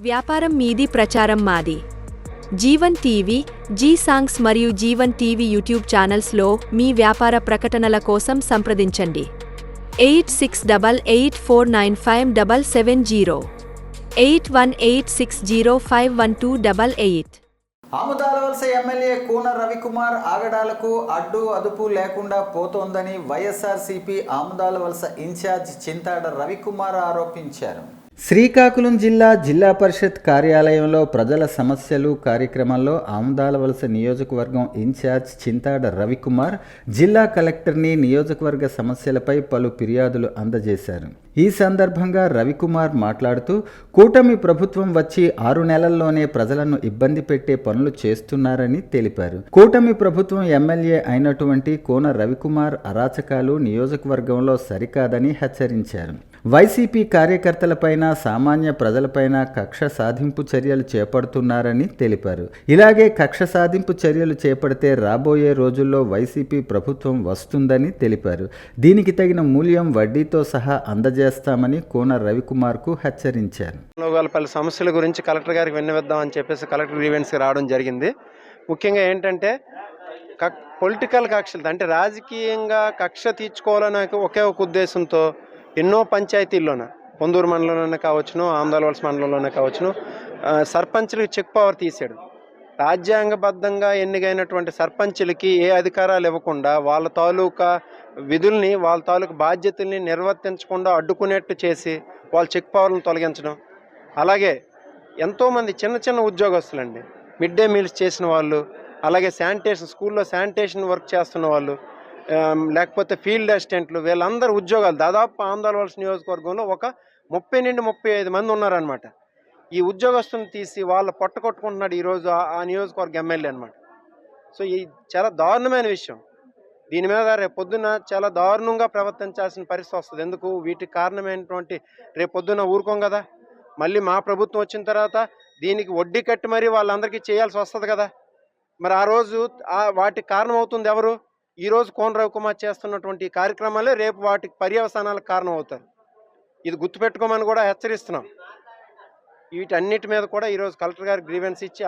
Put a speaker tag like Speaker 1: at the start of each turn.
Speaker 1: వ్యాపారం మీది, ప్రచారం మాది. జీవన్ టీవీ, జీ సాంగ్స్ మరియు జీవన్ టీవీ యూట్యూబ్ ఛానల్స్లో మీ వ్యాపార ప్రకటనల కోసం సంప్రదించండి. 8688495770 8186051288.
Speaker 2: ఆముదాలవలస ఎమ్మెల్యే కూన రవికుమార్ ఆగడాలకు అడ్డు అదుపు లేకుండా పోతోందని వైఎస్ఆర్సీపీ ఆముదాలవలస ఇన్ఛార్జ్ చింతాడ రవికుమార్ ఆరోపించారు. శ్రీకాకుళం జిల్లా పరిషత్ కార్యాలయంలో ప్రజల సమస్యలు కార్యక్రమంలో ఆముదాలవలస నియోజకవర్గం ఇన్ఛార్జ్ చింతాడ రవికుమార్ జిల్లా కలెక్టర్ని నియోజకవర్గ సమస్యలపై పలు ఫిర్యాదులు అందజేశారు. ఈ సందర్భంగా రవికుమార్ మాట్లాడుతూ కూటమి ప్రభుత్వం వచ్చి 6 నెలల్లోనే ప్రజలను ఇబ్బంది పెట్టే పనులు చేస్తున్నారని తెలిపారు. కూటమి ప్రభుత్వం ఎమ్మెల్యే అయినటువంటి కూన రవికుమార్ అరాచకాలు నియోజకవర్గంలో సరికాదని హెచ్చరించారు. వైసీపీ కార్యకర్తలపైన, సామాన్య ప్రజలపైన కక్ష సాధింపు చర్యలు చేపడుతున్నారని తెలిపారు. ఇలాగే కక్ష సాధింపు చర్యలు చేపడితే రాబోయే రోజుల్లో వైసీపీ ప్రభుత్వం వస్తుందని తెలిపారు. దీనికి తగిన మూల్యం వడ్డీతో సహా అందజేస్తామని కోన రవికుమార్కు హెచ్చరించారు.
Speaker 3: పలు సమస్యల గురించి కలెక్టర్ గారికి విన్నవిద్దామని చెప్పేసి కలెక్టర్ గ్రీవెన్స్కి రావడం జరిగింది. ముఖ్యంగా ఏంటంటే పొలిటికల్ కక్షలు, అంటే రాజకీయంగా కక్ష తీర్చుకోవాలనే ఒకే ఒక ఉద్దేశంతో ఎన్నో పంచాయతీల్లోన, పొందూరు మండలంలోనే కావచ్చును, ఆముదాలవలస మండలంలోనే కావచ్చును, సర్పంచులకి చెక్ పవర్ తీశాడు. రాజ్యాంగబద్ధంగా ఎన్నికైనటువంటి సర్పంచులకి ఏ అధికారాలు ఇవ్వకుండా వాళ్ళ తాలూకా విధుల్ని, వాళ్ళ తాలూకా బాధ్యతల్ని నిర్వర్తించకుండా అడ్డుకునేట్టు చేసి వాళ్ళ చెక్ పవర్లను తొలగించడం. అలాగే ఎంతోమంది చిన్న చిన్న ఉద్యోగస్తులండి, మిడ్ డే మీల్స్ చేసిన వాళ్ళు, అలాగే శానిటేషన్, స్కూల్లో శానిటేషన్ వర్క్ చేస్తున్న వాళ్ళు, లేకపోతే ఫీల్డ్ అసిస్టెంట్లు, వీళ్ళందరూ ఉద్యోగాలు దాదాపు ఆముదాలవలస నియోజకవర్గంలో ఒక 30 నుండి 35 మంది ఉన్నారనమాట. ఈ ఉద్యోగస్తులను తీసి వాళ్ళ పొట్ట కొట్టుకుంటున్నాడు ఈరోజు ఆ నియోజకవర్గ ఎమ్మెల్యే అనమాట. సో ఈ చాలా దారుణమైన విషయం. దీని మీద రేపు పొద్దున్న చాలా దారుణంగా ప్రవర్తించాల్సిన పరిస్థితి వస్తుంది. ఎందుకు? వీటికి కారణమైనటువంటి రేపు పొద్దున్న ఊరుకోం కదా, మళ్ళీ మా ప్రభుత్వం వచ్చిన తర్వాత దీనికి వడ్డీ కట్టి మరీ వాళ్ళందరికీ చేయాల్సి వస్తుంది కదా. మరి ఆ రోజు వాటికి కారణం అవుతుంది ఎవరు? ఈరోజు కోన రవికుమార్ చేస్తున్నటువంటి కార్యక్రమాలే రేపు వాటికి పర్యవసానాలకు కారణం అవుతారు. ఇది గుర్తుపెట్టుకోమని కూడా హెచ్చరిస్తున్నాం. వీటన్నిటి మీద కూడా ఈరోజు కలెక్టర్ గారికి గ్రీవెన్స్ ఇచ్చి